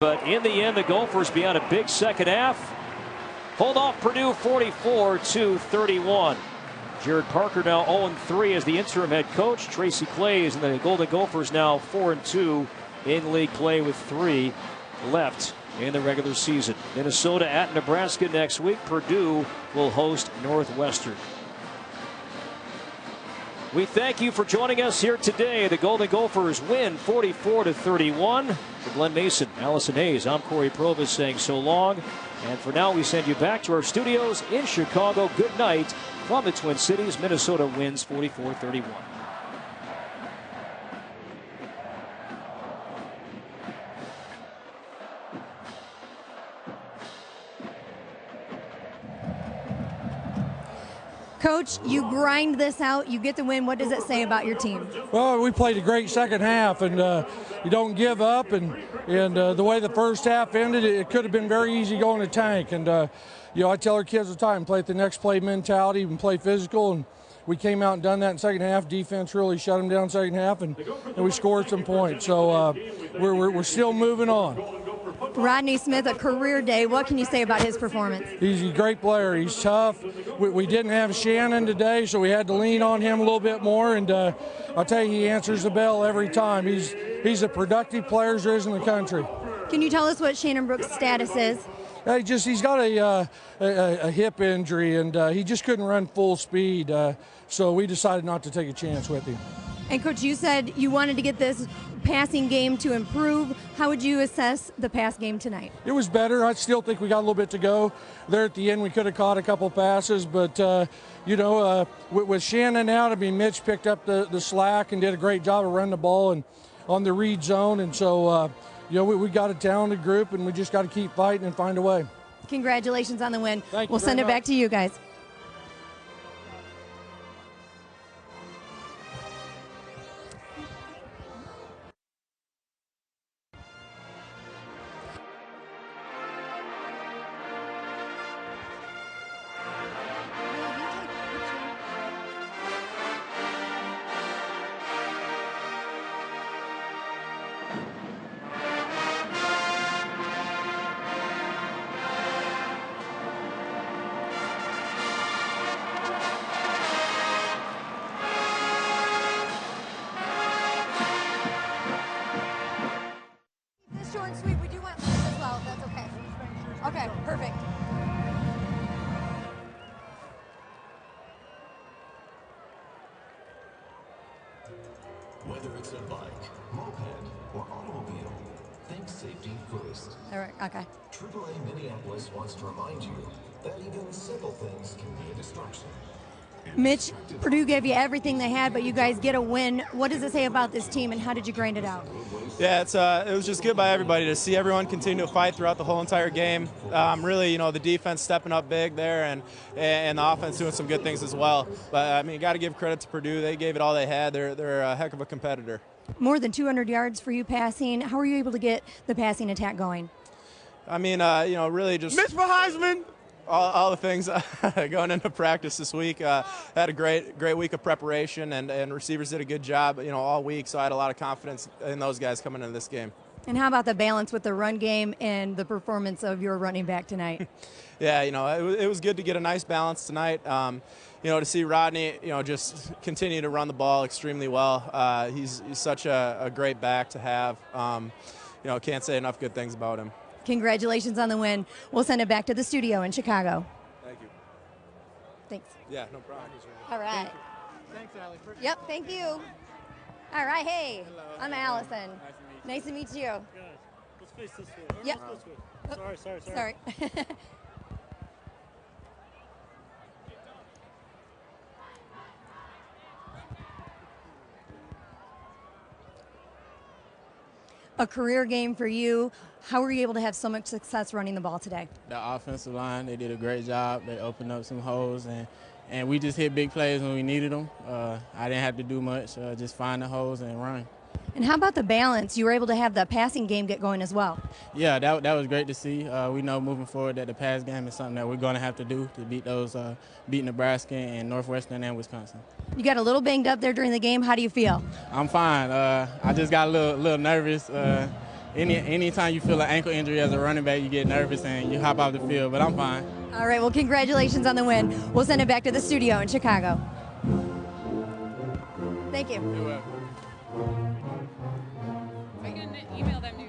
But in the end, the Gophers beyond a big second half hold off Purdue 44-31. Jared Parker now 0-3 as the interim head coach. Tracy Claeys and the Golden Gophers now 4-2 in league play with 3 left in the regular season. Minnesota at Nebraska next week. Purdue will host Northwestern. We thank you for joining us here today. The Golden Gophers win 44-31. For Glenn Mason, Allison Hayes, I'm Corey Provis saying so long. And for now, we send you back to our studios in Chicago. Good night from the Twin Cities. Minnesota wins 44-31. Coach, you grind this out, you get the win. What does it say about your team? Well, we played a great second half, and you don't give up. And the way the first half ended, it could have been very easy going to tank. And you know, I tell our kids all the time, play at the next play mentality and play physical. And we came out and done that in second half. Defense really shut them down second half, and we scored some points. So we're still moving on. Rodney Smith, a career day. What can you say about his performance? He's a great player. He's tough. We didn't have Shannon today, so we had to lean on him a little bit more. And I'll tell you, he answers the bell every time. He's a productive player there is in the country. Can you tell us what Shannon Brooks' status is? He's got a hip injury, and he just couldn't run full speed. So we decided not to take a chance with him. And Coach, you said you wanted to get this passing game to improve. How would you assess the pass game tonight? It was better. I still think we got a little bit to go. There at the end, we could have caught a couple passes, but you know, with Shannon out, I mean, Mitch picked up the slack and did a great job of running the ball and on the read zone. And so, you know, we got a talented group, and we just got to keep fighting and find a way. Congratulations on the win. We'll send it much. back to you guys. Short and sweet, we do want some as well, if that's okay. Okay, perfect. Whether it's a bike, moped, or automobile, think safety first. All right, okay. AAA Minneapolis wants to remind you that even simple things can be a distraction. Mitch, Purdue gave you everything they had, but you guys get a win. What does it say about this team, and how did you grind it out? Yeah, it was just good by everybody to see everyone continue to fight throughout the whole entire game. Really, you know, the defense stepping up big there, and the offense doing some good things as well. But I mean, you got to give credit to Purdue. They gave it all they had. They're a heck of a competitor. More than 200 yards for you passing. How were you able to get the passing attack going? I mean, you know, really just Mitch for Heisman. All the things going into practice this week. Had a great week of preparation, and receivers did a good job, you know, all week. So I had a lot of confidence in those guys coming into this game. And how about the balance with the run game and the performance of your running back tonight? Yeah, you know, it was good to get a nice balance tonight. You know, to see Rodney, you know, just continue to run the ball extremely well. He's such a great back to have. You know, can't say enough good things about him. Congratulations on the win. We'll send it back to the studio in Chicago. Thank you. Thanks. Yeah, no problem. All right. Thanks, Allie. Yep, thank you. All right, hey, Hello. I'm Allison. Nice to meet you. Good. Let's face this way. Yep. Sorry. A career game for you. How were you able to have so much success running the ball today? The offensive line, they did a great job. They opened up some holes, and we just hit big plays when we needed them. I didn't have to do much, just find the holes and run. And how about the balance? You were able to have the passing game get going as well. Yeah, that was great to see. We know moving forward that the pass game is something that we're going to have to do to beat Nebraska and Northwestern and Wisconsin. You got a little banged up there during the game. How do you feel? I'm fine. I just got a little nervous. anytime you feel an ankle injury as a running back, you get nervous and you hop off the field, but I'm fine. All right, well, congratulations on the win. We'll send it back to the studio in Chicago. Thank you. You're welcome. I can email them to you.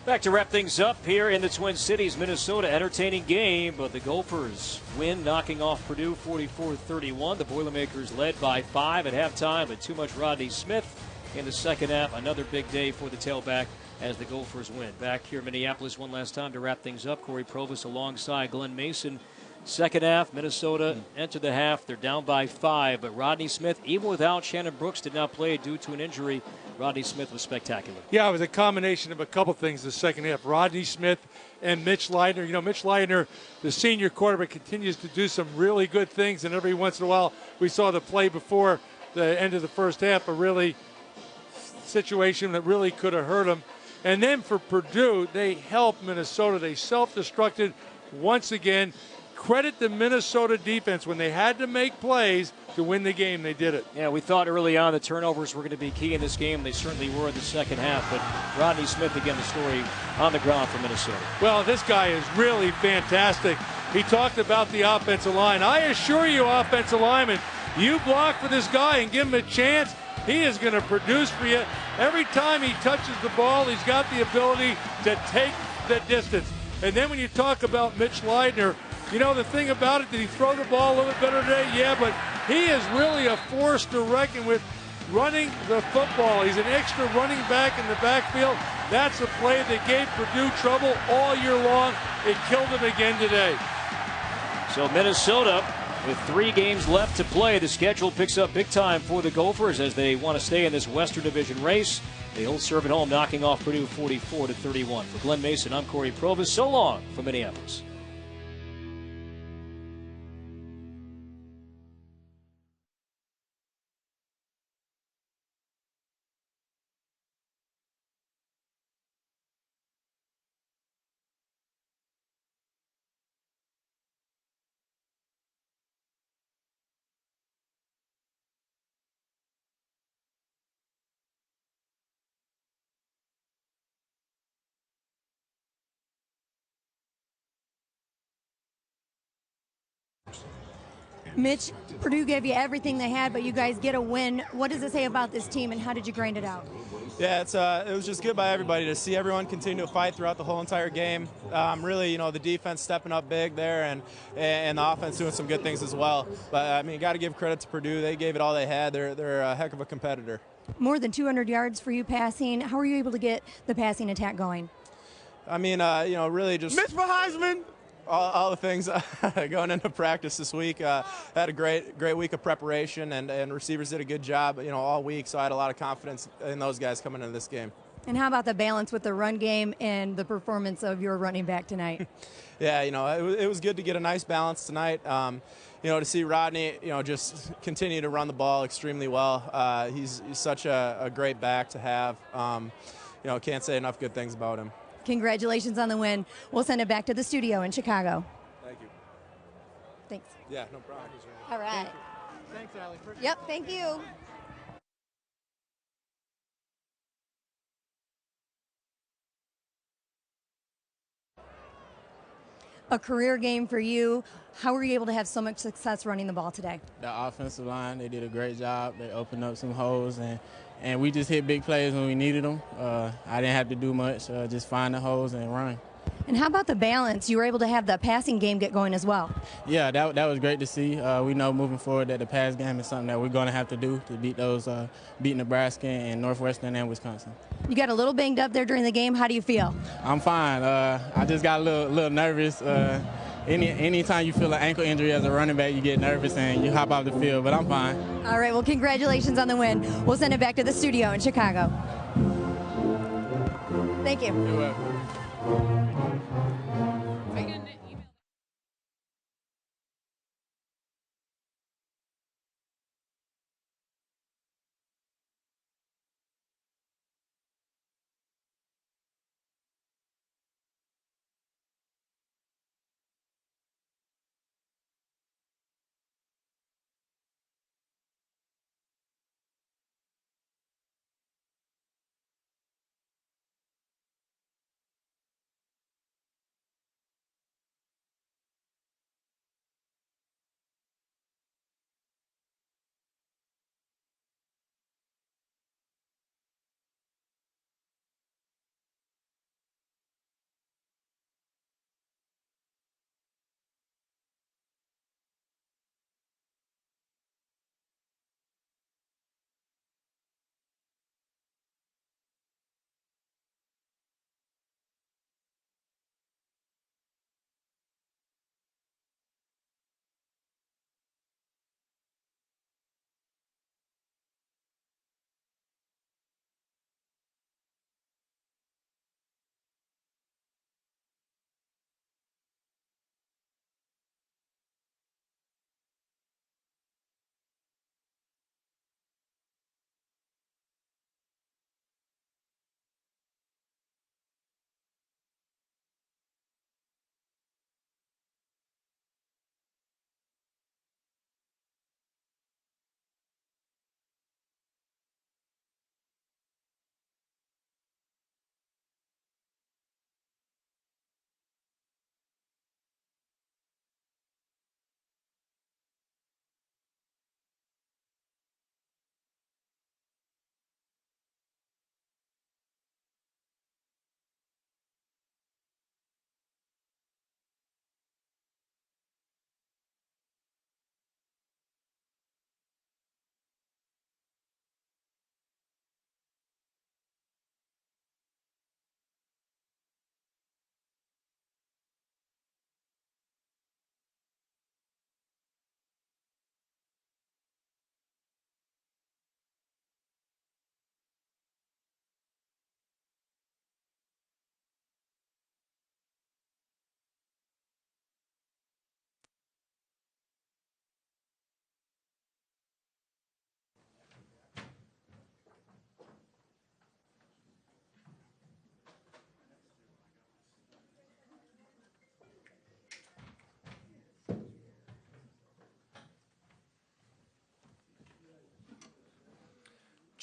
Back to wrap things up here in the Twin Cities, Minnesota. Entertaining game, but the Gophers win, knocking off Purdue 44-31. The Boilermakers led by 5 at halftime, but too much Rodney Smith in the second half. Another big day for the tailback as the Gophers win. Back here in Minneapolis one last time to wrap things up. Corey Provis alongside Glenn Mason. Second half, Minnesota entered the half. They're down by 5, but Rodney Smith, even without Shannon Brooks, did not play due to an injury. Rodney Smith was spectacular. Yeah, it was a combination of a couple things the second half. Rodney Smith and Mitch Leidner. You know, Mitch Leidner, the senior quarterback, continues to do some really good things, and every once in a while we saw the play before the end of the first half, a really situation that really could have hurt him. And then for Purdue, they helped Minnesota. They self-destructed once again. Credit the Minnesota defense. When they had to make plays to win the game, they did it. Yeah, we thought early on the turnovers were going to be key in this game. They certainly were in the second half, but Rodney Smith, again, the story on the ground for Minnesota. Well, this guy is really fantastic. He talked about the offensive line. I assure you, offensive linemen, you block for this guy and give him a chance, he is going to produce for you. Every time he touches the ball, he's got the ability to take the distance. And then when you talk about Mitch Leidner, you know, the thing about it, did he throw the ball a little bit better today? Yeah, but he is really a force to reckon with running the football. He's an extra running back in the backfield. That's a play that gave Purdue trouble all year long. It killed him again today. So Minnesota, with 3 games left to play, the schedule picks up big time for the Gophers as they want to stay in this Western Division race. They'll serve at home, knocking off Purdue 44-31. For Glenn Mason, I'm Corey Provis. So long from Minneapolis. Mitch, Purdue gave you everything they had, but you guys get a win. What does it say about this team, and how did you grind it out? Yeah, it was just good by everybody to see everyone continue to fight throughout the whole entire game. Really, you know, the defense stepping up big there, and the offense doing some good things as well. But I mean, got to give credit to Purdue. They gave it all they had. They're a heck of a competitor. More than 200 yards for you passing. How were you able to get the passing attack going? I mean, you know, really just Mitch for Heisman. all the things going into practice this week. Had a great week of preparation, and receivers did a good job, you know, all week. So I had a lot of confidence in those guys coming into this game. And how about the balance with the run game and the performance of your running back tonight? Yeah, you know, it was good to get a nice balance tonight. You know, to see Rodney, you know, just continue to run the ball extremely well. He's such a great back to have. You know, can't say enough good things about him. Congratulations on the win. We'll send it back to the studio in Chicago. Thank you. Thanks. Yeah, no problem. All right. Thanks, Allie. Yep, thank you. A career game for you. How were you able to have so much success running the ball today? The offensive line, they did a great job. They opened up some holes, and we just hit big plays when we needed them. I didn't have to do much, just find the holes and run. And how about the balance? You were able to have the passing game get going as well. Yeah, that was great to see. We know moving forward that the pass game is something that we're going to have to do to beat Nebraska and Northwestern and Wisconsin. You got a little banged up there during the game. How do you feel? I'm fine. I just got a little nervous. anytime you feel an ankle injury as a running back, you get nervous and you hop off the field, but I'm fine. All right, well, congratulations on the win. We'll send it back to the studio in Chicago. Thank you. You're welcome. I can email.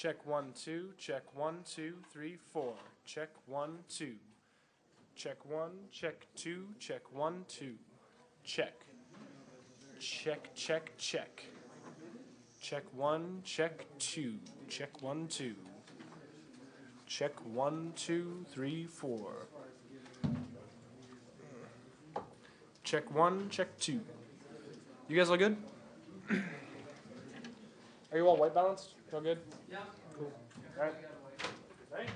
Check 1 2, check 1 2 3 4. Check 1 2. Check 1, check 2, check 1 2. Check. Check, check, check. Check 1, check 2, check 1 2. Check 1 2 3 4. Check 1, check 2. You guys all good? Are you all white balanced? All good? Yeah. Cool. All right. Right.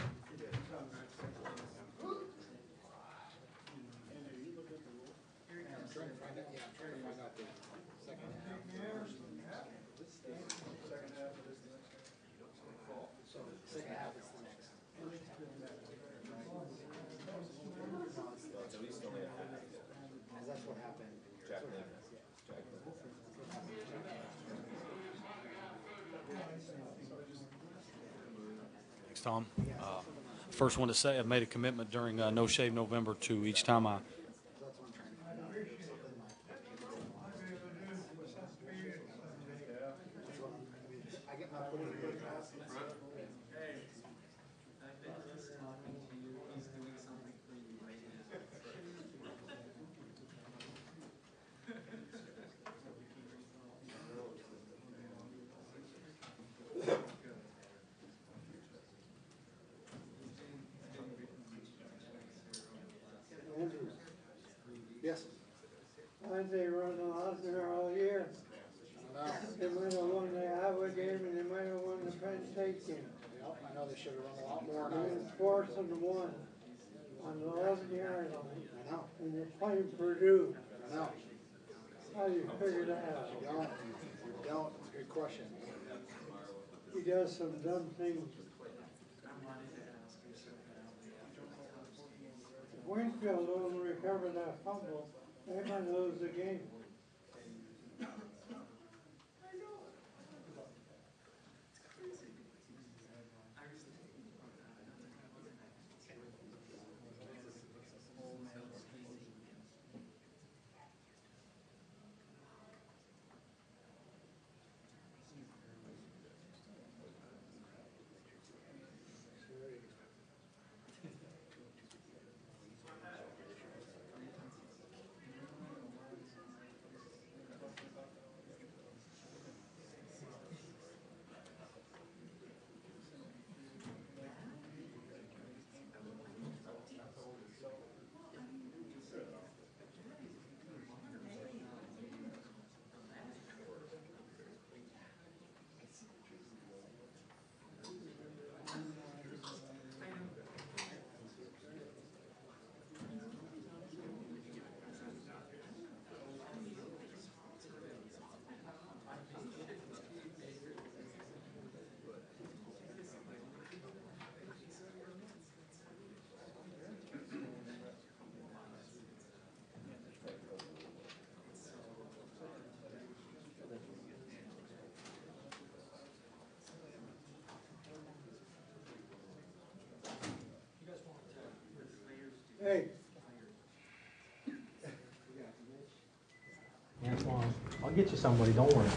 Thanks, Tom. First one to say I've made a commitment during No Shave November to each time I Yes. They run the hospital all year. They might have won the Iowa game and they might have won the Penn State game. Yep, I know they should have run a lot more. And it's 4th and 1 on the 11-yard line. I know. And they're playing Purdue. I know. How do you figure that out? Don't. It's a good question. He does some dumb things. If Winfield don't recover that fumble, they might lose the game. Hey. Antoine, I'll get you somebody, don't worry.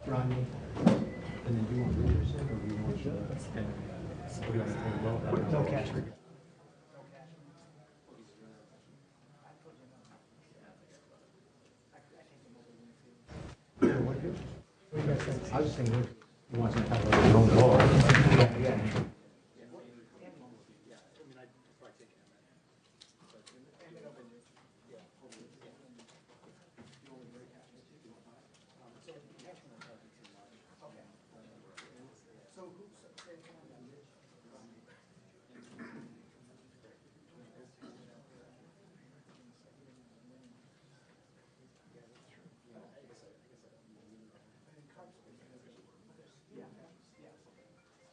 Rodney, and then do you want Richardson or do you want what do you want to take? No cash. I was just thinking, you want some kind of your own ball. Yeah.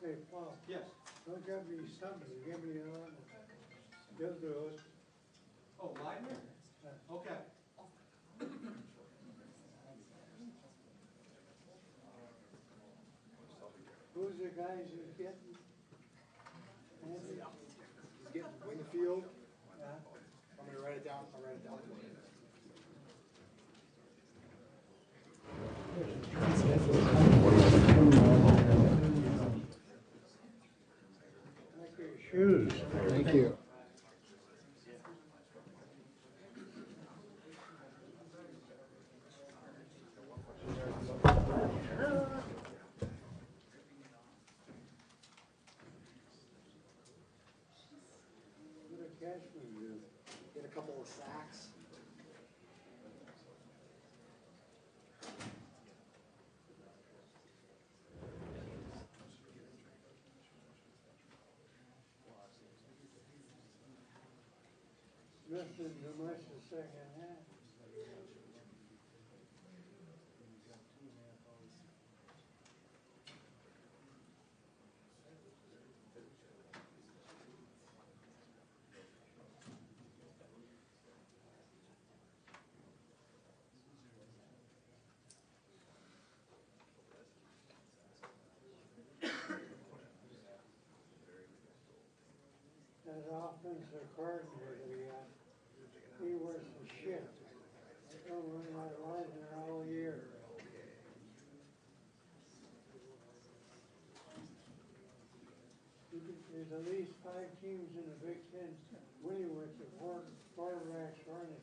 Hey, Paul. Yes. Don't give me somebody, give me one. You'll do it. Oh, Leitner? Okay. Who's the guys who's getting? Andy? He's getting Wingfield. Yeah. I'm gonna write it down. I'll write it down. Like your shoes. Thank you. What did Cashman do? Get a couple of sacks. Smith didn't do much the second half. That offensive coordinator we got, he was the shit. I don't run my line there all year. There's at least 5 teams in the Big Ten winning with the quarterbacks running.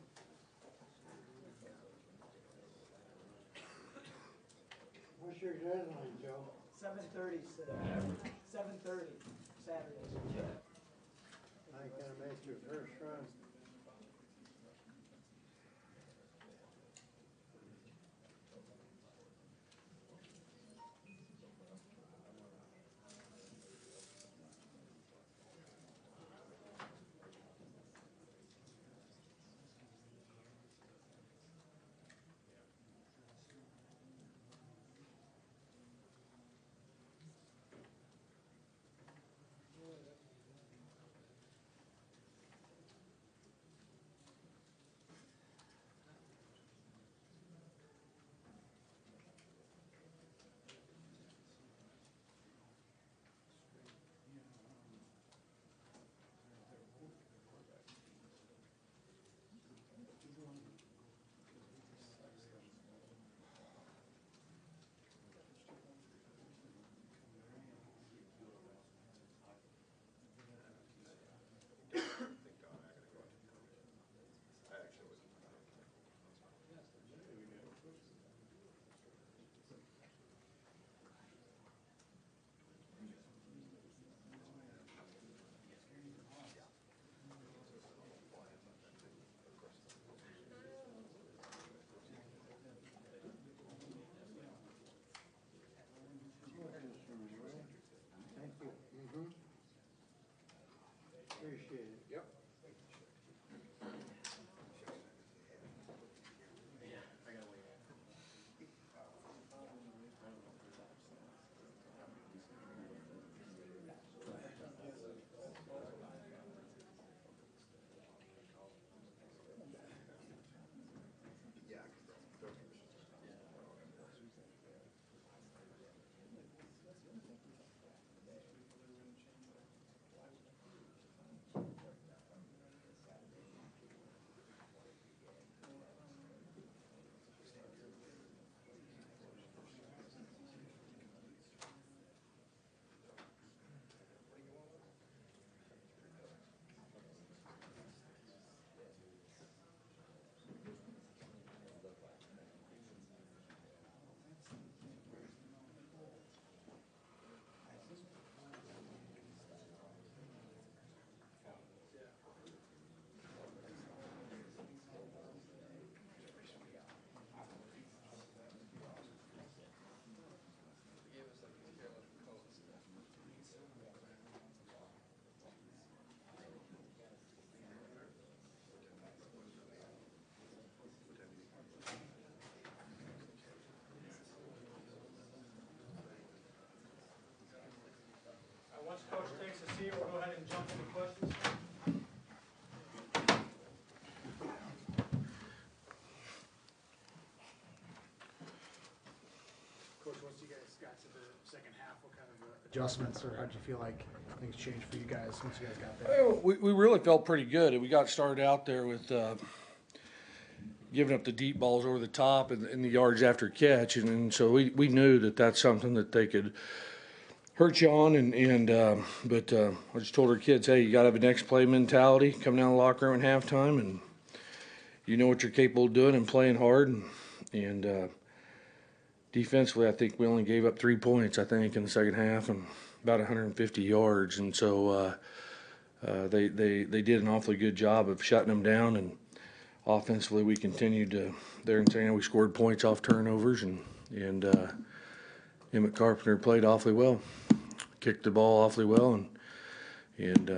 What's your deadline, Joe? 7:30, 7:30 Saturday. I ain't gonna make your first run. appreciate it. Yep. Once Coach takes a seat, we'll go ahead and jump into questions. Coach, once you guys got to the second half, what kind of adjustments, or how did you feel like things changed for you guys once you guys got there? Well, we really felt pretty good. We got started out there with giving up the deep balls over the top and the yards after catch, and so we knew that that's something that they could hurt you on. But I just told our kids, hey, you got to have a next play mentality coming down the locker room at halftime, and you know what you're capable of doing and playing hard. And defensively, I think we only gave up 3 points, I think, in the second half and about 150 yards. And so they did an awfully good job of shutting them down. And offensively, we continued to there and saying we scored points off turnovers, and Emmett Carpenter played awfully well, kicked the ball awfully well, and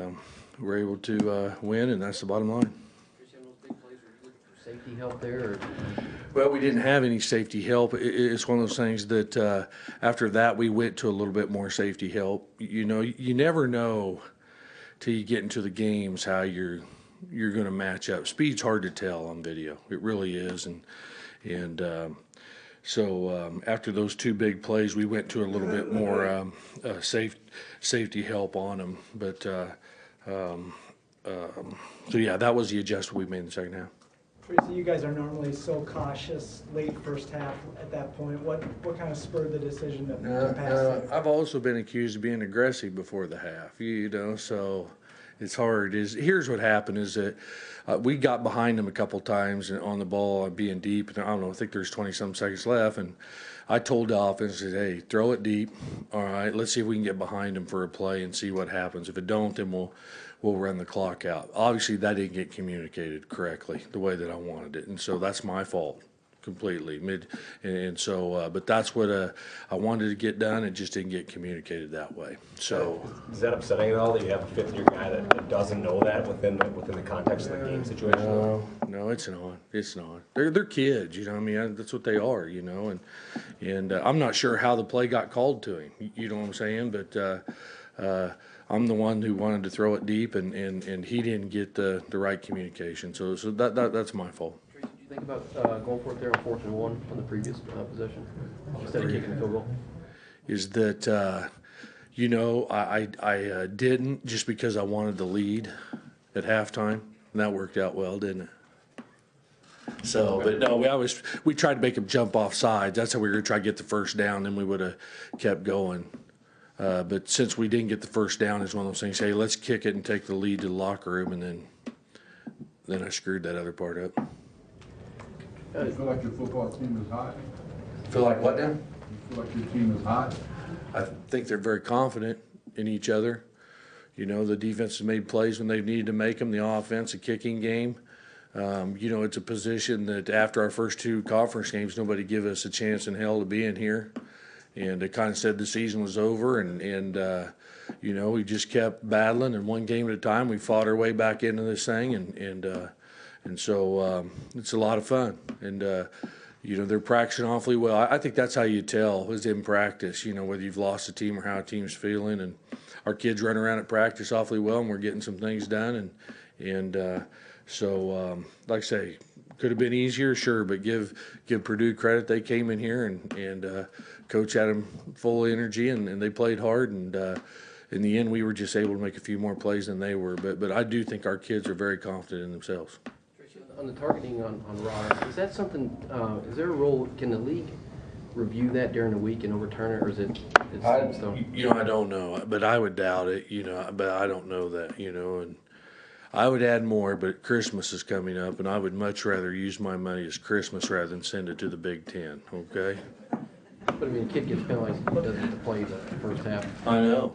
we're able to win, and that's the bottom line. Safety help there? Or? Well, we didn't have any safety help. It's one of those things that after that we went to a little bit more safety help. You know, you never know till you get into the games how you're going to match up. Speed's hard to tell on video. It really is, so after those 2 big plays, we went to a little bit more safety help on them. But so yeah, that was the adjustment we made in the second half. Tracy, you guys are normally so cautious late first half at that point. What kind of spurred the decision to pass that? I've also been accused of being aggressive before the half, you know, so it's hard. Here's what happened is that we got behind them a couple times on the ball being deep, and I don't know, I think there's 20-some seconds left, and I told the offense, hey, throw it deep. All right, let's see if we can get behind them for a play and see what happens. If it don't, then we'll run the clock out. Obviously, that didn't get communicated correctly the way that I wanted it, and so that's my fault completely. But that's what I wanted to get done. It just didn't get communicated that way. So is that upsetting at all that you have a fifth-year guy that doesn't know that within the context of the game situation? No, it's not. It's not. They're kids, you know. I mean, that's what they are, you know. And I'm not sure how the play got called to him. You know what I'm saying? But I'm the one who wanted to throw it deep, and he didn't get the right communication. So that's my fault. Tracy, did you think about going for it there on 4th and 1 on the previous possession instead of kicking the field goal? Is that you know, I didn't just because I wanted the lead at halftime, and that worked out well, didn't it? So, but no, we tried to make him jump off sides. That's how we were going to try to get the first down, then we would have kept going. But since we didn't get the first down, it's one of those things, hey, let's kick it and take the lead to the locker room, and then I screwed that other part up. You feel like your football team is hot? Feel like what now? You feel like your team is hot? I think they're very confident in each other. You know, the defense has made plays when they've needed to make them. The offense, a kicking game. You know, it's a position that after our first 2 conference games, nobody gave us a chance in hell to be in here. And it kind of said the season was over, and you know, we just kept battling, and one game at a time, we fought our way back into this thing, and so it's a lot of fun. And you know, they're practicing awfully well. I think that's how you tell is in practice, you know, whether you've lost a team or how a team's feeling. And our kids run around at practice awfully well, and we're getting some things done. So like I say, could have been easier, sure, but give Purdue credit. They came in here and coach had them full of energy, and they played hard. And in the end, we were just able to make a few more plays than they were. But I do think our kids are very confident in themselves. On the targeting on Rod, is that something? Is there a role? Can the league review that during the week and overturn it, or is it? You know, I don't know, but I would doubt it. You know, but I don't know that. You know, and I would add more, but Christmas is coming up, and I would much rather use my money as Christmas rather than send it to the Big Ten. Okay. But I mean, a kid gets penalized, doesn't get to play the first half. I know.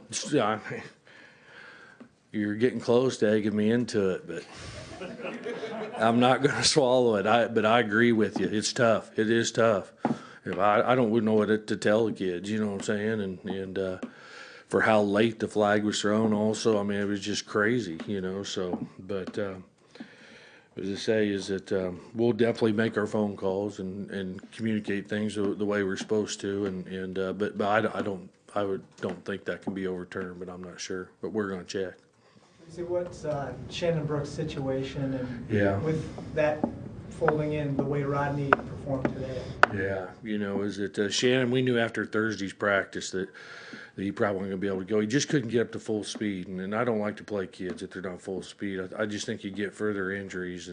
You're getting close to egging me into it, but I'm not going to swallow it. But I agree with you. It's tough. It is tough. I wouldn't know what to tell the kids. You know what I'm saying? And for how late the flag was thrown, also, I mean, it was just crazy. You know. So, but as I say, is that we'll definitely make our phone calls and communicate things the way we're supposed to. But I don't think that can be overturned. But I'm not sure. But we're going to check. See what's Shannon Brooks' situation, and with that folding in the way Rodney performed today. Yeah, you know, is it Shannon? We knew after Thursday's practice that he probably wasn't going to be able to go. He just couldn't get up to full speed, and I don't like to play kids if they're not full speed. I just think you get further injuries,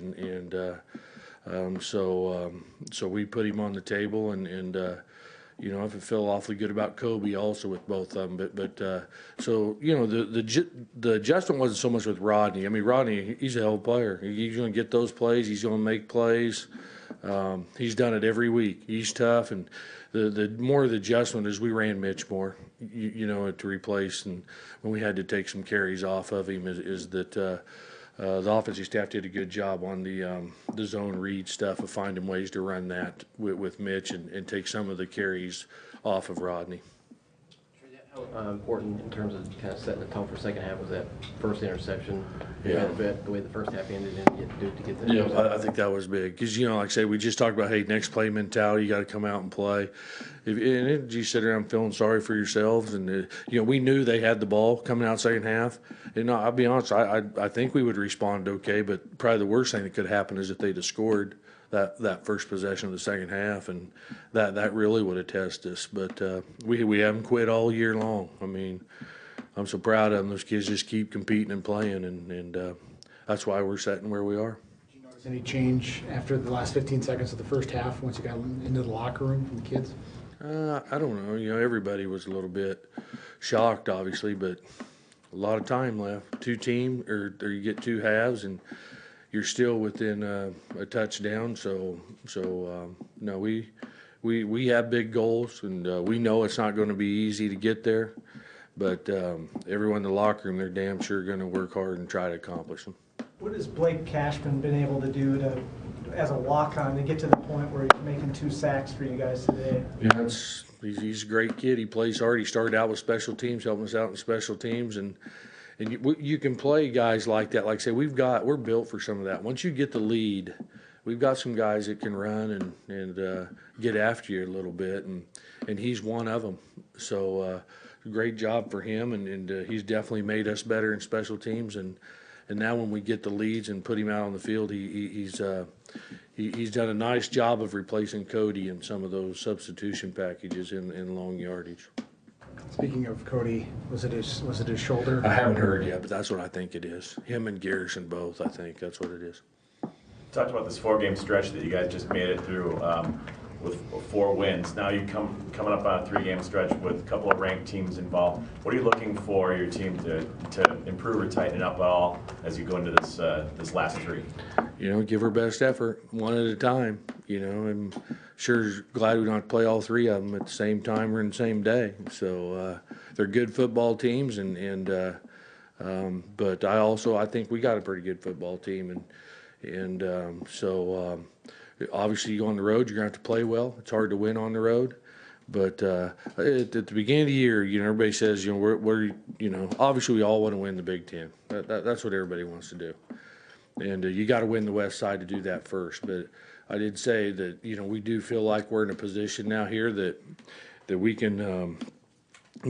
so we put him on the table, and you know, if it felt awfully good about Kobe also with both of them, but so you know, the adjustment wasn't so much with Rodney. I mean, Rodney, he's a hell of a player. He's going to get those plays. He's going to make plays. He's done it every week. He's tough, and the more of the adjustment is we ran Mitch more, you know, to replace, and when we had to take some carries off of him is that the offensive staff did a good job on the zone read stuff of finding ways to run that with Mitch and take some of the carries off of Rodney. How important in terms of kind of setting the tone for second half was that first interception? Yeah. The way the first half ended and to get that. Yeah, I think that was big because, you know, like I say, we just talked about, hey, next play mentality, you got to come out and play. And you sit around feeling sorry for yourselves, and you know, we knew they had the ball coming out second half. And I'll be honest, I think we would respond okay, but probably the worst thing that could happen is if they'd have scored that first possession of the second half, and that really would have tested us. But we haven't quit all year long. I mean, I'm so proud of them. Those kids just keep competing and playing, and that's why we're sitting where we are. Did you notice any change after the last 15 seconds of the first half once you got into the locker room from the kids? I don't know. You know, everybody was a little bit shocked, obviously, but a lot of time left. Two teams, or you get two halves, and you're still within a touchdown. So no, we have big goals, and we know it's not going to be easy to get there. But everyone in the locker room, they're damn sure going to work hard and try to accomplish them. What has Blake Cashman been able to do as a walk-on to get to the point where he's making 2 sacks for you guys today? Yeah, he's a great kid. He plays hard. He started out with special teams, helping us out in special teams, and you can play guys like that. Like I say, we're built for some of that. Once you get the lead, we've got some guys that can run and get after you a little bit, and he's one of them. So great job for him, and he's definitely made us better in special teams. And now when we get the leads and put him out on the field, he's done a nice job of replacing Cody in some of those substitution packages in long yardage. Speaking of Cody, was it his shoulder? I haven't heard yet, but that's what I think it is. Him and Garrison both, I think that's what it is. Talked about this 4-game stretch that you guys just made it through with 4 wins. Now you coming up on a 3-game stretch with a couple of ranked teams involved. What are you looking for your team to improve or tighten it up at all as you go into this last 3? You know, give our best effort one at a time. You know, I'm sure glad we don't have to play all 3 of them at the same time or in the same day. So they're good football teams, but I think we got a pretty good football team, so obviously you go on the road, you're gonna have to play well. It's hard to win on the road, But at the beginning of the year, everybody says, we're obviously we all want to win the Big Ten. That's what everybody wants to do. And you got to win the West Side to do that first. But I did say that, we do feel like we're in a position now here that we can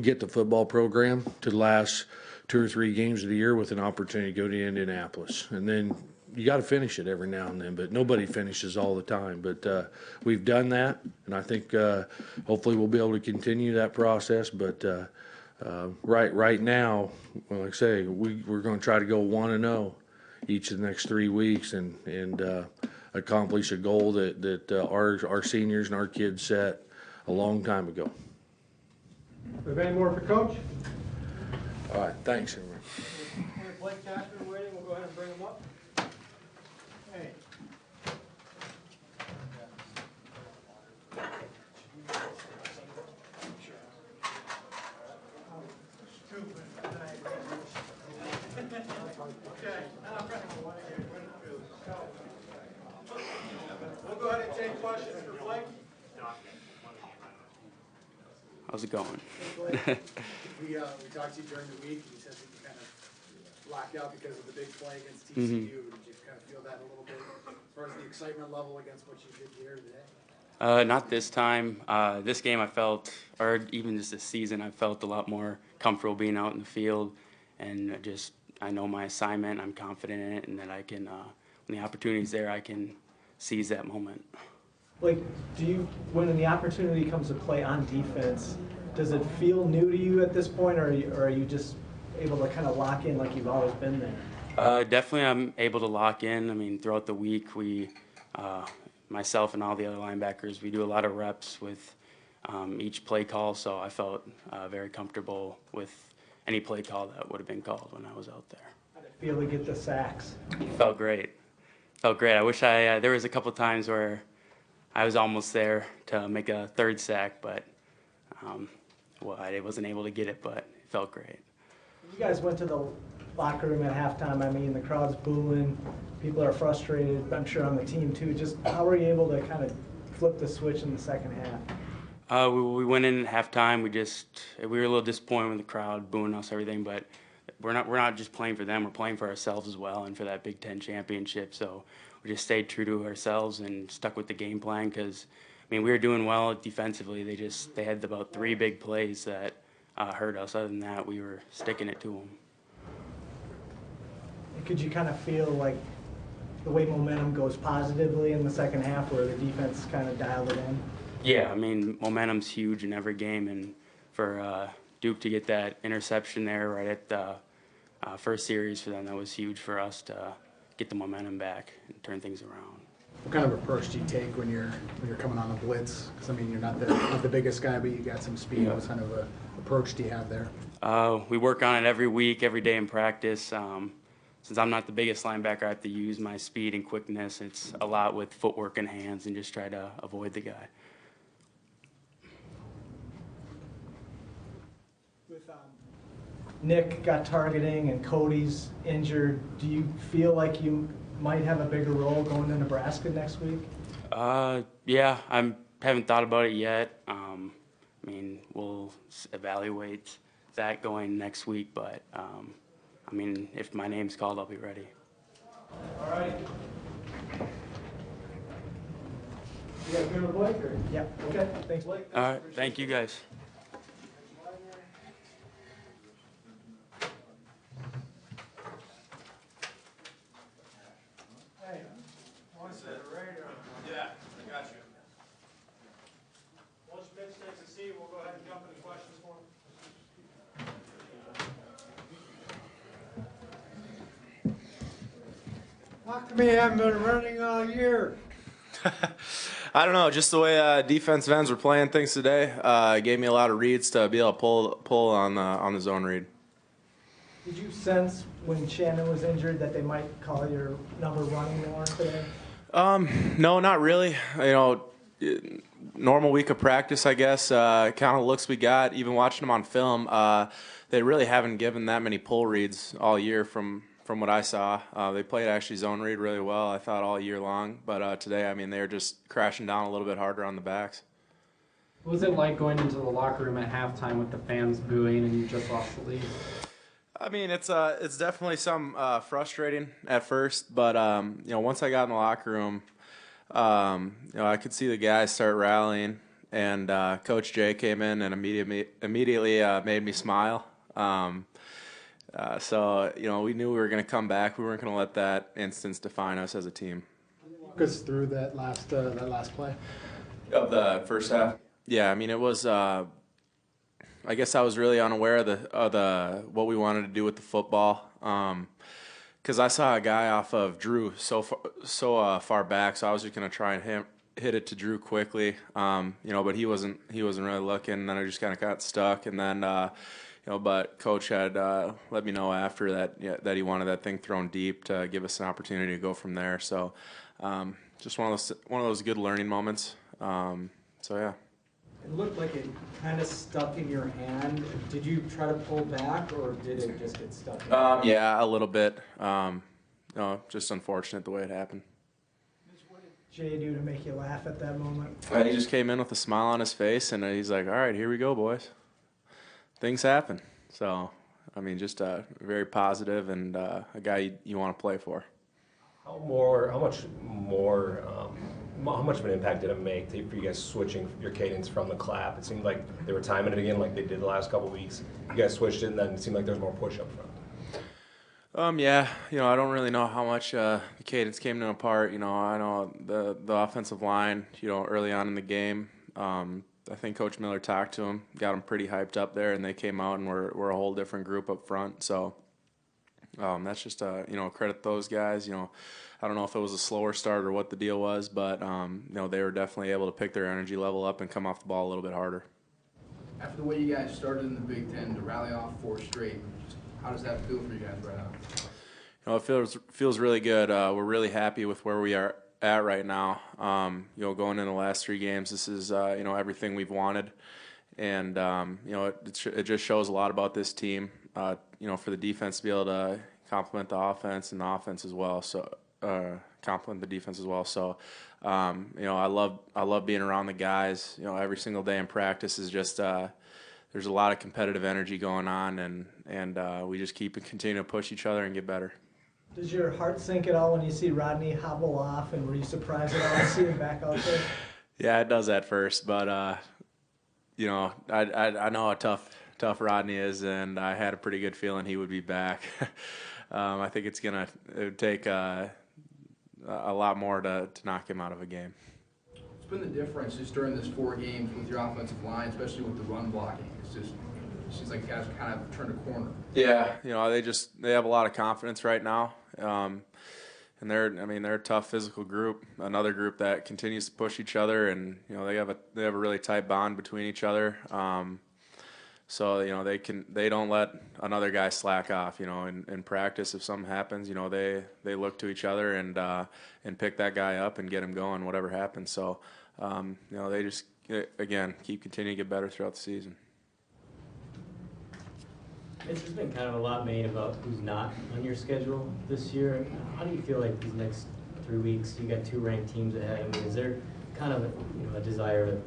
get the football program to the last 2 or 3 games of the year with an opportunity to go to Indianapolis. And then you got to finish it every now and then, but nobody finishes all the time. But we've done that, and I think hopefully we'll be able to continue that process. But right now, like I say, we're going to try to go 1-0 each of the next 3 weeks and accomplish a goal that our seniors and our kids set a long time ago. We have any more for Coach? All right, thanks, everyone. Blake Cashman waiting. We'll go ahead and bring him up. Hey. We'll go ahead and take questions for Blake. How's it going? We talked to you during the week, and you said that you kind of locked out because of the big play against TCU. Did you kind of feel that a little bit as far as the excitement level against what you did here today? Not this time. This game I felt, or even just this season, I felt a lot more comfortable being out in the field, and I know my assignment, I'm confident in it, and that I can, when the opportunity's there, I can seize that moment. Like, when the opportunity comes to play on defense, does it feel new to you at this point, or are you just able to kind of lock in like you've always been there? Definitely I'm able to lock in. I mean, throughout the week, myself and all the other linebackers, we do a lot of reps with each play call, so I felt very comfortable with any play call that would have been called when I was out there. How did it feel to get the sacks? Felt great. Felt great. I wish there was a couple times where I was almost there to make a 3rd sack, but I wasn't able to get it, but it felt great. You guys went to the locker room at halftime. I mean, the crowd's booing. People are frustrated, I'm sure, on the team, too. Just how were you able to kind of flip the switch in the second half? We went in at halftime. We were a little disappointed with the crowd booing us, everything, but we're not just playing for them. We're playing for ourselves as well and for that Big Ten championship. So we just stayed true to ourselves and stuck with the game plan because, I mean, we were doing well defensively. They had about 3 big plays that hurt us. Other than that, we were sticking it to them. Could you kind of feel like the way momentum goes positively in the second half where the defense kind of dialed it in? Yeah, I mean, momentum's huge in every game, and for Duke to get that interception there right at the first series for them, that was huge for us to get the momentum back and turn things around. What kind of approach do you take when you're coming on a blitz? Because I mean, you're not the biggest guy, but you got some speed. Yeah. What kind of approach do you have there? We work on it every week, every day in practice. Since I'm not the biggest linebacker, I have to use my speed and quickness. It's a lot with footwork and hands, and just try to avoid the guy. With Nick got targeting and Cody's injured, do you feel like you might have a bigger role going to Nebraska next week? Yeah, I haven't thought about it yet. I mean, we'll evaluate that going next week, but I mean, if my name's called, I'll be ready. All right. You guys good with Blake? Or? Yeah. Okay. Thanks, Blake. All right. Thank you, guys. Hey, one set right here. Yeah, I got you. Once Mitch takes a seat, we'll go ahead and jump into questions for him. How come you haven't been running all year? I don't know, just the way defensive ends were playing things today gave me a lot of reads to be able to pull on the zone read. Did you sense when Shannon was injured that they might call your number running more today? No, not really. You know, normal week of practice, I guess. Kind of looks we got, even watching them on film, they really haven't given that many pull reads all year from what I saw. They played actually zone read really well, I thought, all year long. But today, I mean, they were just crashing down a little bit harder on the backs. What was it like going into the locker room at halftime with the fans booing and you just lost the lead? I mean, it's definitely some frustrating at first, but once I got in the locker room, I could see the guys start rallying, and Coach Jay came in and immediately made me smile. So we knew we were going to come back. We weren't going to let that instance define us as a team. Walk us through that last play of the first half. Yeah, I mean it was. I guess I was really unaware of the what we wanted to do with the football, because I saw a guy off of Drew so far back, so I was just gonna try and hit it to Drew quickly, but he wasn't really looking, and then I just kind of got stuck, and then but Coach had let me know after that he wanted that thing thrown deep to give us an opportunity to go from there. So just one of those good learning moments. So yeah. It looked like it kind of stuck in your hand. Did you try to pull back, or did it just get stuck? Yeah, a little bit. Just unfortunate the way it happened. What did Jay do to make you laugh at that moment? He just came in with a smile on his face, and he's like, "All right, here we go, boys. Things happen." So, I mean, just very positive and a guy you want to play for. How much of an impact did it make for you guys switching your cadence from the clap? It seemed like they were timing it again like they did the last couple of weeks. You guys switched it, and then it seemed like there was more push up front. Yeah, I don't really know how much the cadence came apart. I know the offensive line, early on in the game, I think Coach Miller talked to him, got them pretty hyped up there, and they came out and we're a whole different group up front. So that's just credit those guys. I don't know if it was a slower start or what the deal was, but they were definitely able to pick their energy level up and come off the ball a little bit harder. After the way you guys started in the Big Ten to rally off 4 straight, how does that feel for you guys right now? It feels really good. We're really happy with where we are at right now. Going in the last 3 games, this is everything we've wanted, and it just shows a lot about this team. For the defense to be able to complement the offense and the offense as well. So complement the defense as well. So I love being around the guys. Every single day in practice is just there's a lot of competitive energy going on, and we just continue to push each other and get better. Does your heart sink at all when you see Rodney hobble off, and were you surprised at all to see him back out there? Yeah, it does at first, but I know how tough Rodney is, and I had a pretty good feeling he would be back. I think it would take a lot more to knock him out of a game. What's been the difference just during this 4 games with your offensive line, especially with the run blocking? It seems like you guys have kind of turned a corner. Yeah, they have a lot of confidence right now, and they're a tough physical group, another group that continues to push each other, and they have a really tight bond between each other. So they don't let another guy slack off. In practice, if something happens, they look to each other and pick that guy up and get him going, whatever happens. So they just continuing to get better throughout the season. There's been kind of a lot made about who's not on your schedule this year. How do you feel like these next 3 weeks? You got 2 ranked teams ahead. I mean, is there kind of a desire to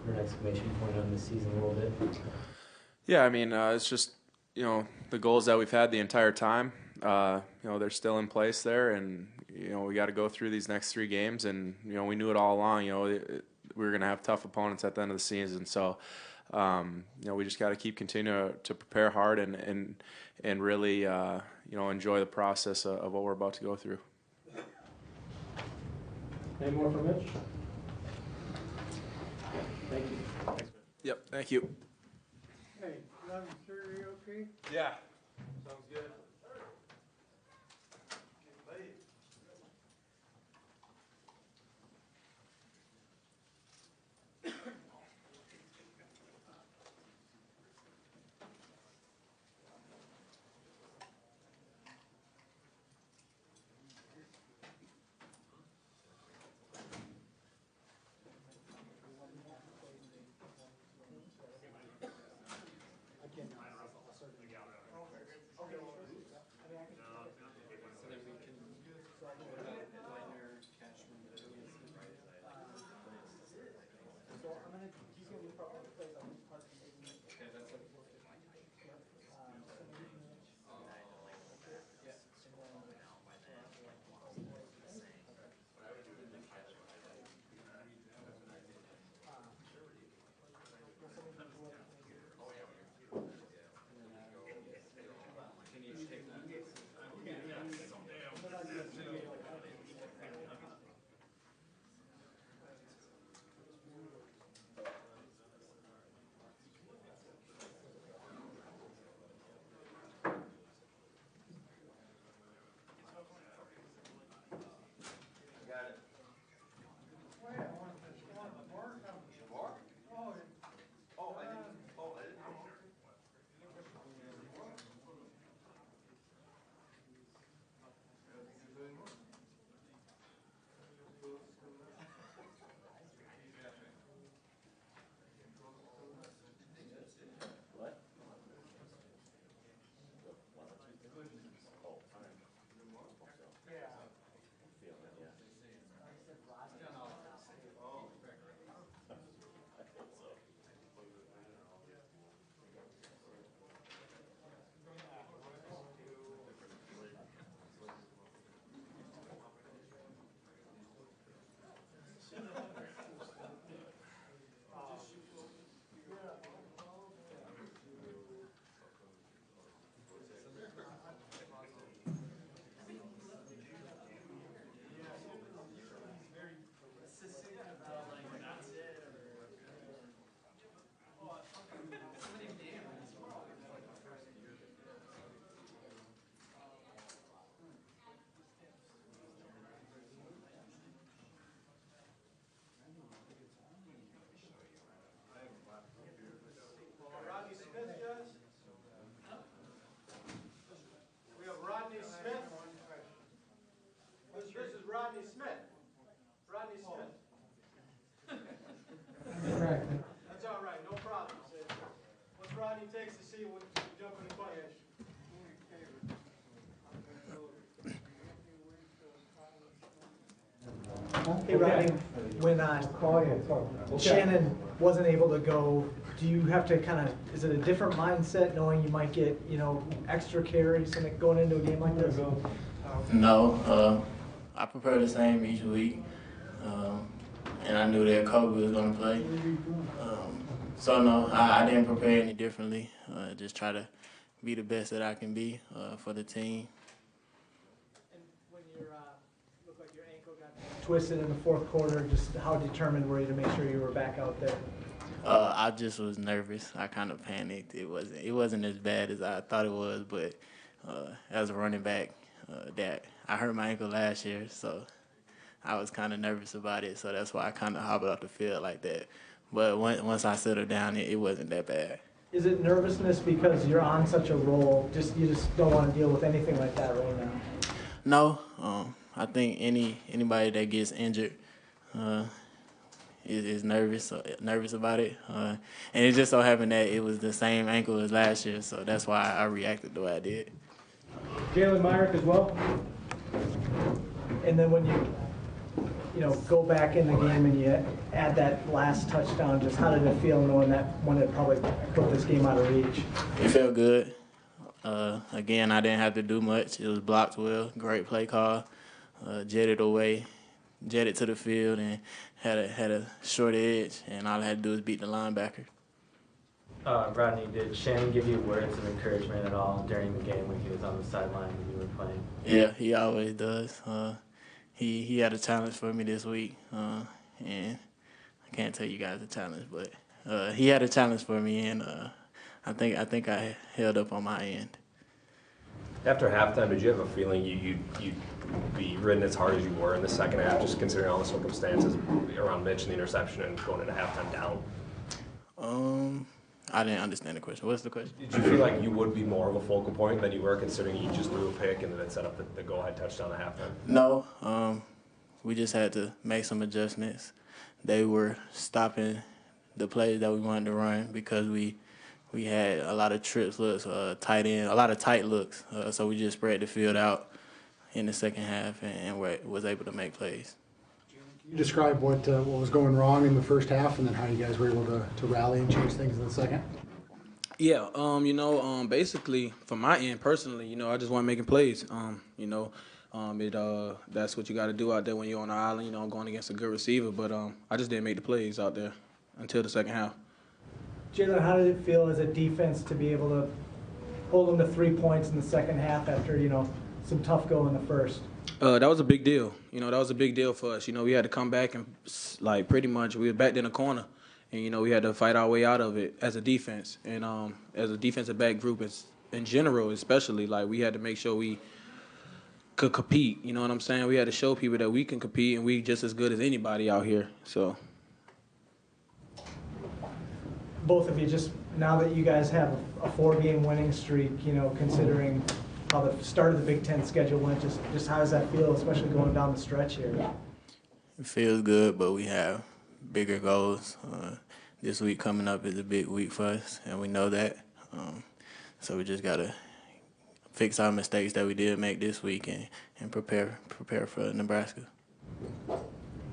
put an exclamation point on this season a little bit? Yeah, I mean, it's just the goals that we've had the entire time. They're still in place there, and we got to go through these next 3 games, and we knew it all along. We were going to have tough opponents at the end of the season, so. We just got to keep continuing to prepare hard and really enjoy the process of what we're about to go through. Any more from Mitch? Thank you. Thanks, yep, thank you. Hey, 11:30, okay? Yeah, sounds good. Hey, Rodney, when Shannon wasn't able to go, do you have to kind of, is it a different mindset knowing you might get, extra carries and going into a game like this? No, I prepare the same each week, and I knew that Kobe was going to play. So no, I didn't prepare any differently. Just try to be the best that I can be for the team. And when looked like your ankle got twisted in the fourth quarter, just how determined were you to make sure you were back out there? I just was nervous. I kind of panicked. It wasn't as bad as I thought it was, but as a running back, that I hurt my ankle last year, so I was kind of nervous about it. So that's why I kind of hobbled off the field like that. But once I settled down, it wasn't that bad. Is it nervousness because you're on such a roll? You just don't want to deal with anything like that right now? No, I think anybody that gets injured is nervous about it, and it just so happened that it was the same ankle as last year, so that's why I reacted the way I did. Jalen Myrick as well. And then when you go back in the game and you add that last touchdown, just how did it feel knowing that one had probably put this game out of reach? It felt good. Again, I didn't have to do much. It was blocked well, great play call, jetted to the field, and had a short edge, and all I had to do was beat the linebacker. Rodney, did Shannon give you words of encouragement at all during the game when he was on the sideline when you were playing? Yeah, he always does. He had a challenge for me this week, and I can't tell you guys the challenge, but he had a challenge for me, and I think I held up on my end. After halftime, did you have a feeling you'd be ridden as hard as you were in the second half, just considering all the circumstances around Mitch and the interception and going into halftime down? I didn't understand the question. What's the question? Did you feel like you would be more of a focal point than you were, considering you just threw a pick and then it set up the go-ahead touchdown at halftime? No, we just had to make some adjustments. They were stopping the plays that we wanted to run because we had a lot of trips looks, tight end, a lot of tight looks. So we just spread the field out in the second half and was able to make plays. Can you describe what was going wrong in the first half and then how you guys were able to rally and change things in the second? Yeah, basically from my end personally, I just want making plays. That's what you got to do out there when you're on the island, going against a good receiver. But I just didn't make the plays out there until the second half. Jalen, how did it feel as a defense to be able to hold them to 3 points in the second half after, some tough go in the first? That was a big deal. That was a big deal for us. We had to come back and, pretty much we were backed in a corner. And, we had to fight our way out of it as a defense. And as a defensive back group in general especially, we had to make sure we could compete. You know what I'm saying? We had to show people that we can compete and we just as good as anybody out here. So. Both of you, just now that you guys have a 4-game winning streak, considering how the start of the Big Ten schedule went, just how does that feel, especially going down the stretch here? It feels good, but we have bigger goals. This week coming up is a big week for us, and we know that. So we just got to fix our mistakes that we did make this week and prepare for Nebraska.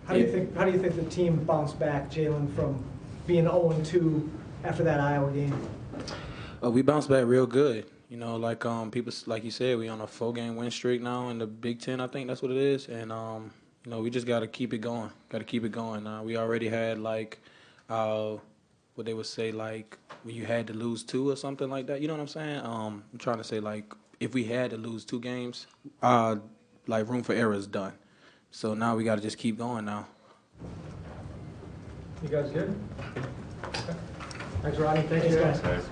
How do you think the team bounced back, Jalen, from being 0-2 after that Iowa game? We bounced back real good. People, like you said, we on a 4-game win streak now in the Big Ten. I think that's what it is, and we just got to keep it going. We already had what they would say when you had to lose 2 or something like that. You know what I'm saying? I'm trying to say if we had to lose 2 games, room for error is done. So now we got to just keep going now. You guys good? Okay. Thanks, Rodney. Thanks, guys.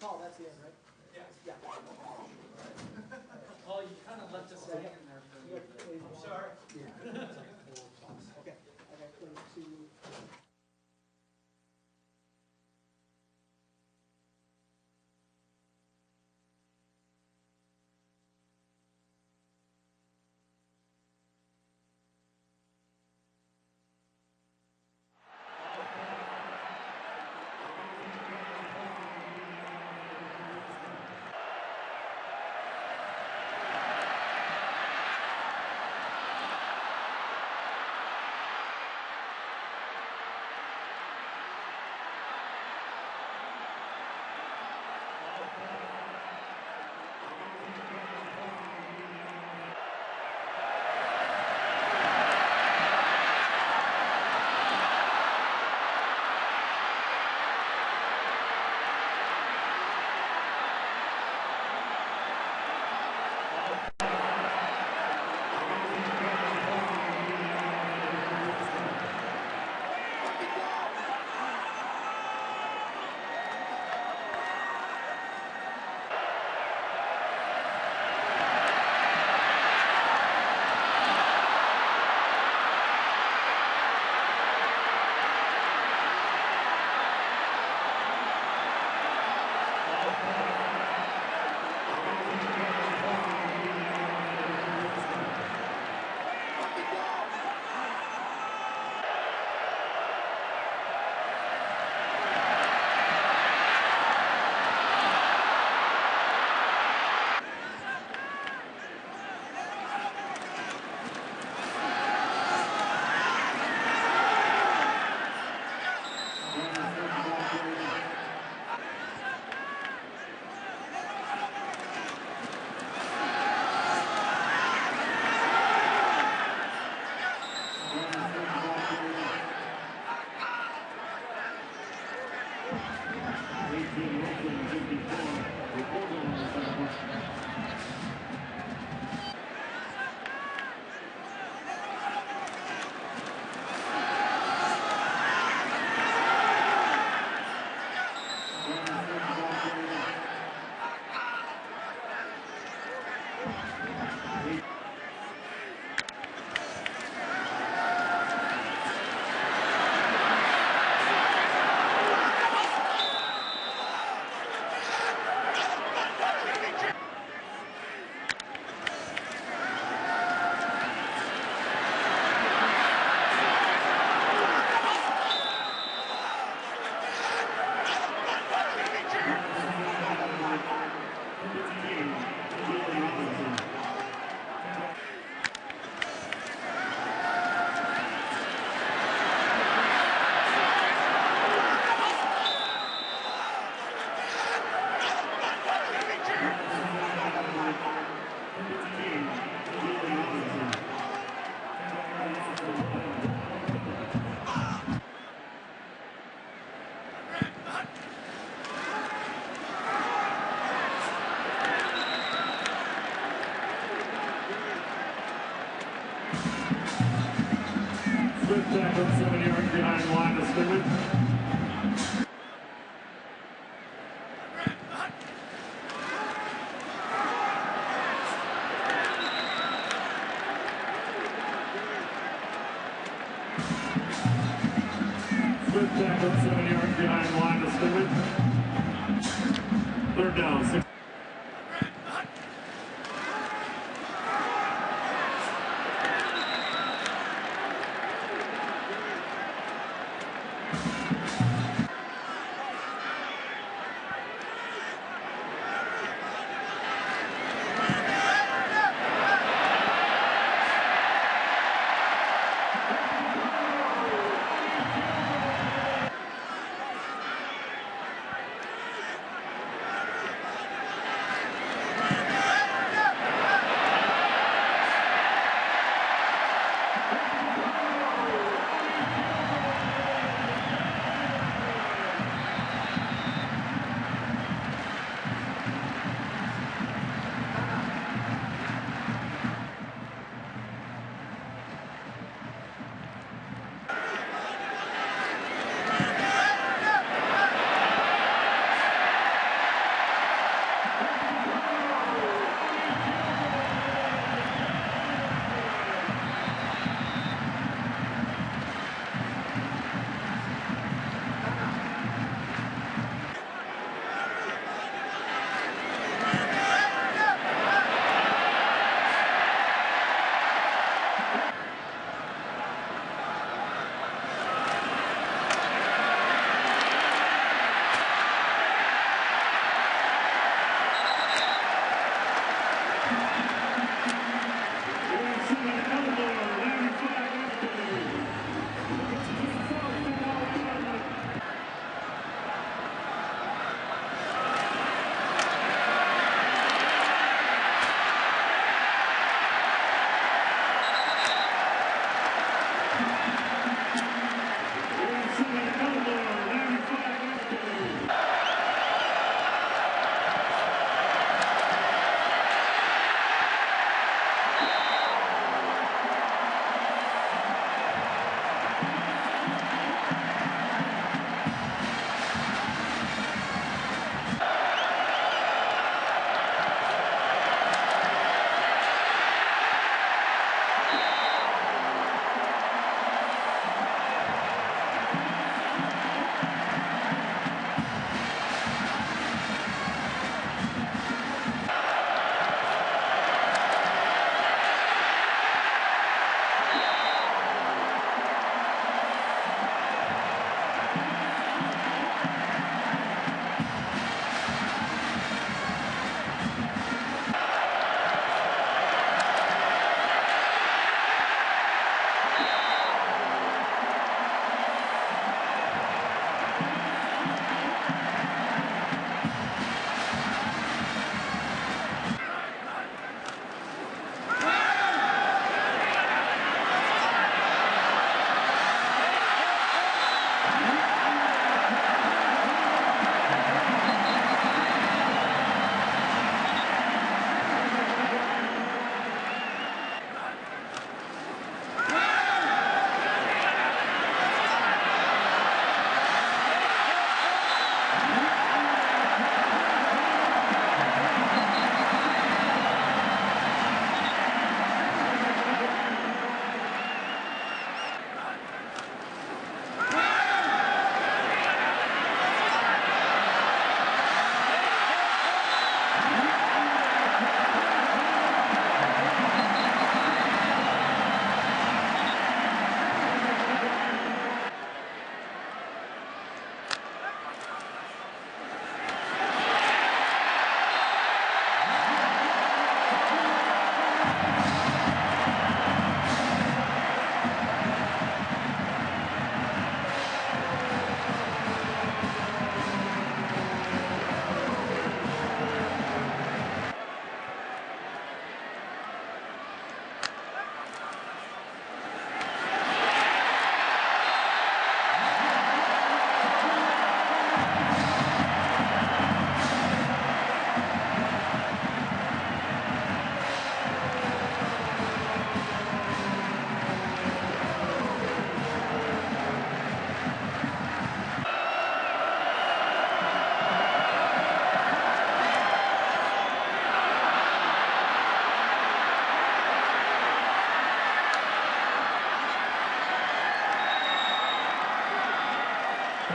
Paul, that's the end, right? Yeah. Paul, you kind of left us hanging there for a minute. I'm sorry. Okay. Swift tackle 7 yards behind the line of scrimmage. Swift tackle 7 yards behind the line of scrimmage. Third down, 6.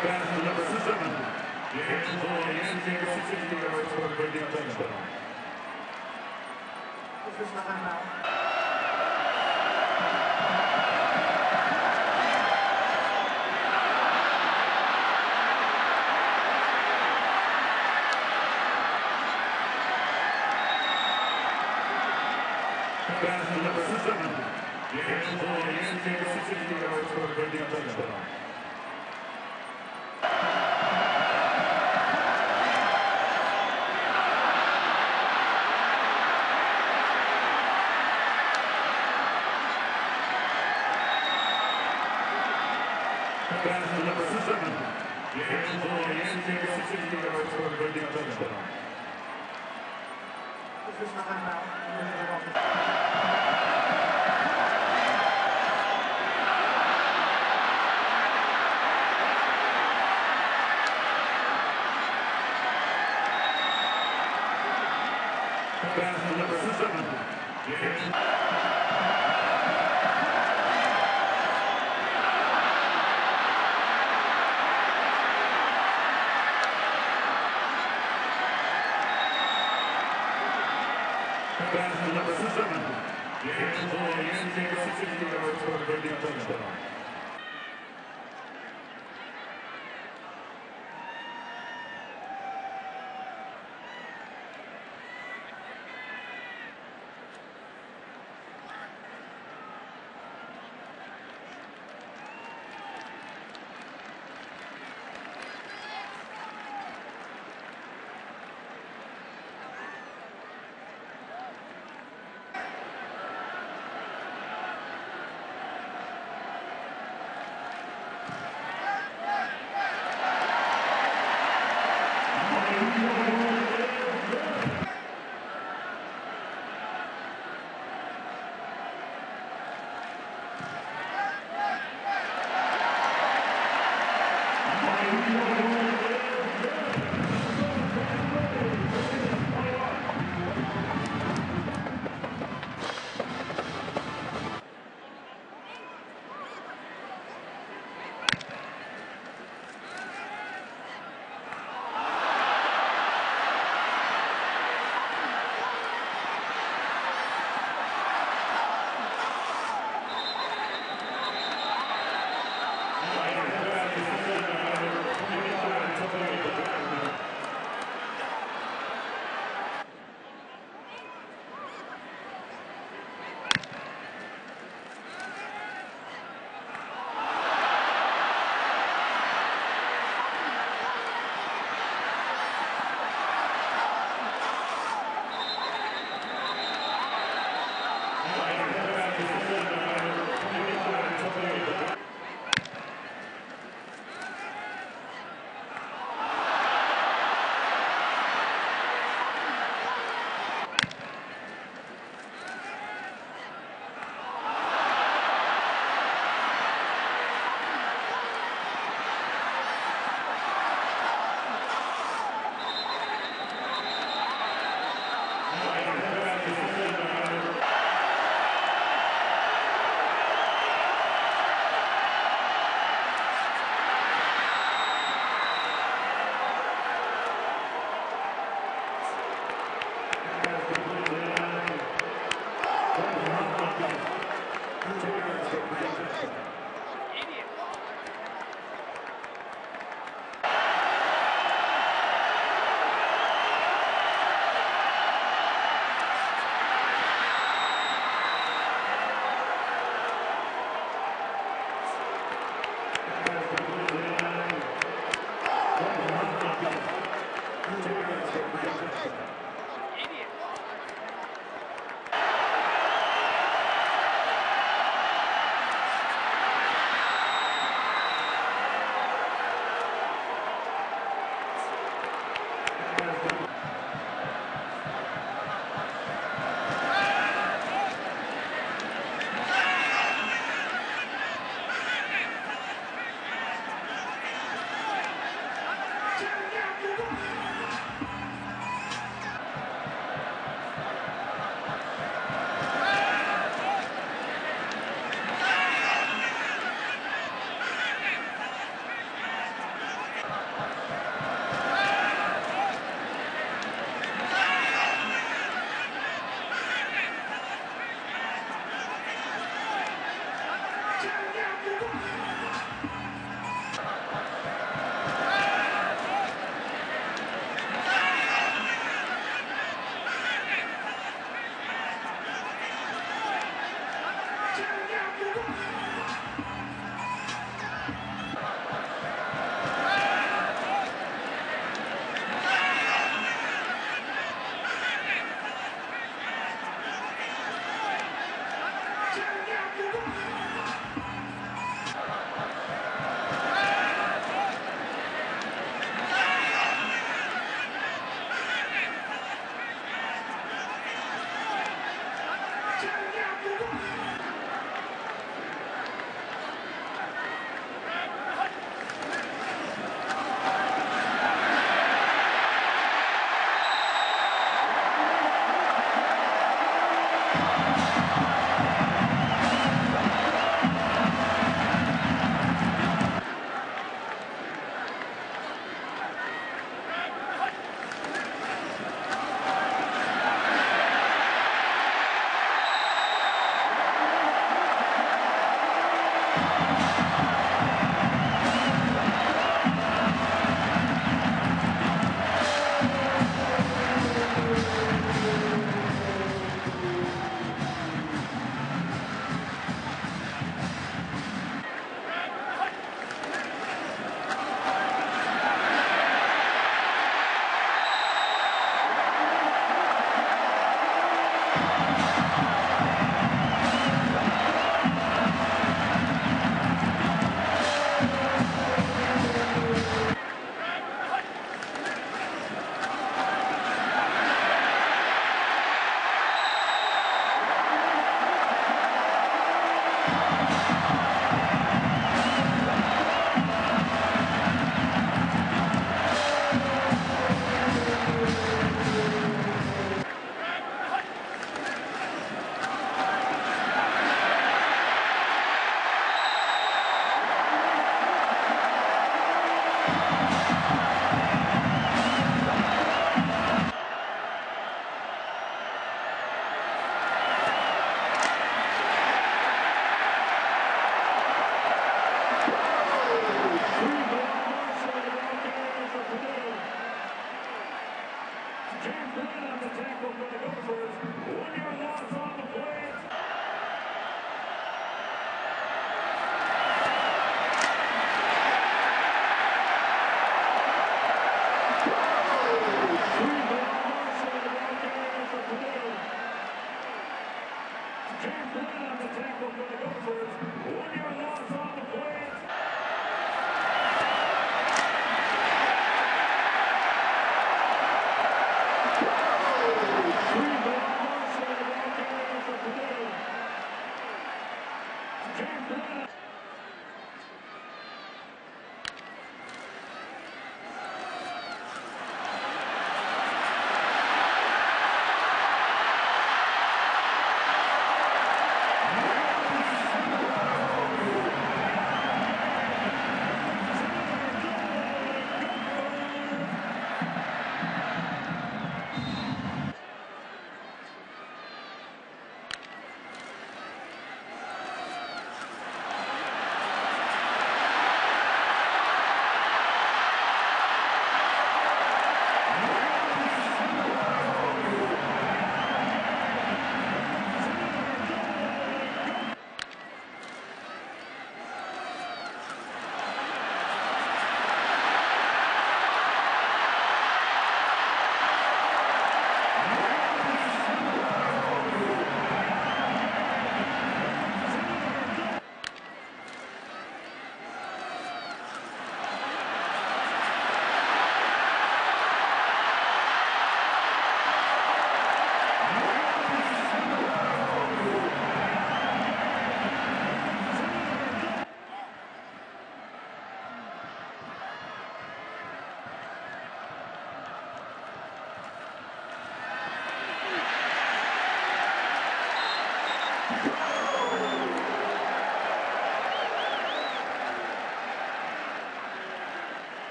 Pass to number 7. D'Angelo Yancey, 60 yards for a big touchdown. This is the timeout. Pass to number 7. D'Angelo Yancey, 60 yards for a big touchdown. Pass to number 7. D'Angelo Yancey, 60 yards for a big touchdown. This is the timeout. Pass to number 7. Pass to number 7. D'Angelo Yancey, 60 yards for a big touchdown.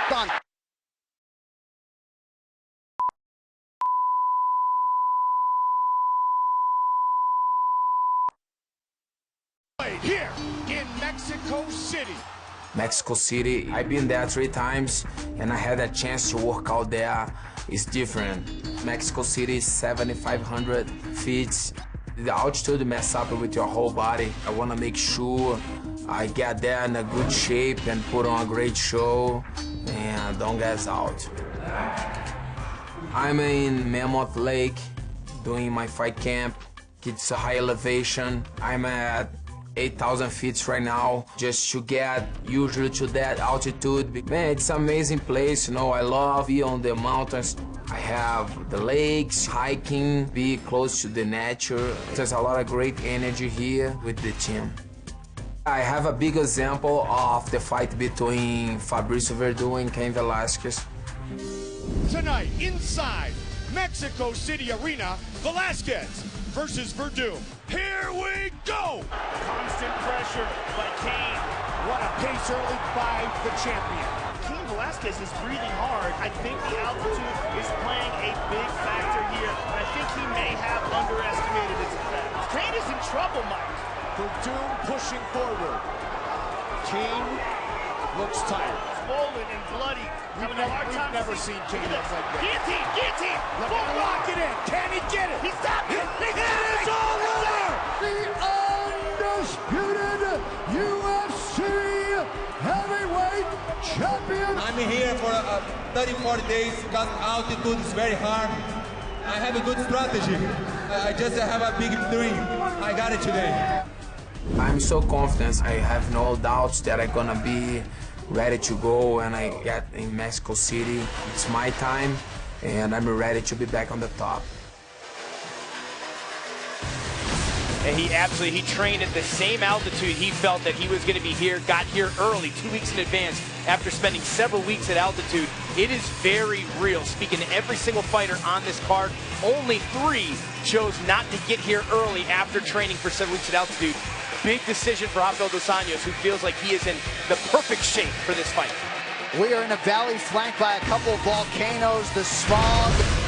Done. Here in Mexico City. Mexico City, I've been there 3 times and I had a chance to work out there. It's different. Mexico City is 7,500 feet. The altitude mess up with your whole body. I want to make sure I get there in a good shape and put on a great show and don't gas out. I'm in Mammoth Lake doing my fight camp. It's a high elevation. I'm at 8,000 feet right now, just to get usually to that altitude. Man, it's an amazing place, you know, I love being on the mountains. I have the lakes, hiking, be close to the nature. There's a lot of great energy here with the team. I have a big example of the fight between Fabricio Verdun and Cain Velasquez. Tonight, inside Mexico City Arena, Velasquez versus Verdun. Here we go! Constant pressure by Cain. What a pace early by the champion. Cain Velasquez is breathing hard. I think the altitude is playing a big factor here. I think he may have underestimated its effect. Cain is in trouble, Mike. Verdun pushing forward. Cain looks tired. Swollen and bloody. We've never seen Cain look like that. Guillotine! Look at him lock it in. Can he get it? He's stopped it! It is all over! The undisputed UFC heavyweight champion. I'm here for 30-40 days because altitude is very hard. I have a good strategy. I just have a big dream. I got it today. I'm so confident. I have no doubts that I'm gonna be ready to go when I get in Mexico City. It's my time, and I'm ready to be back on the top. And he trained at the same altitude he felt that he was going to be here, got here early, 2 weeks in advance, after spending several weeks at altitude. It is very real. Speaking to every single fighter on this card, only 3 chose not to get here early after training for 7 weeks at altitude. Big decision for Rafael Dos Anjos, who feels like he is in the perfect shape for this fight. We are in a valley flanked by a couple of volcanoes, the smog.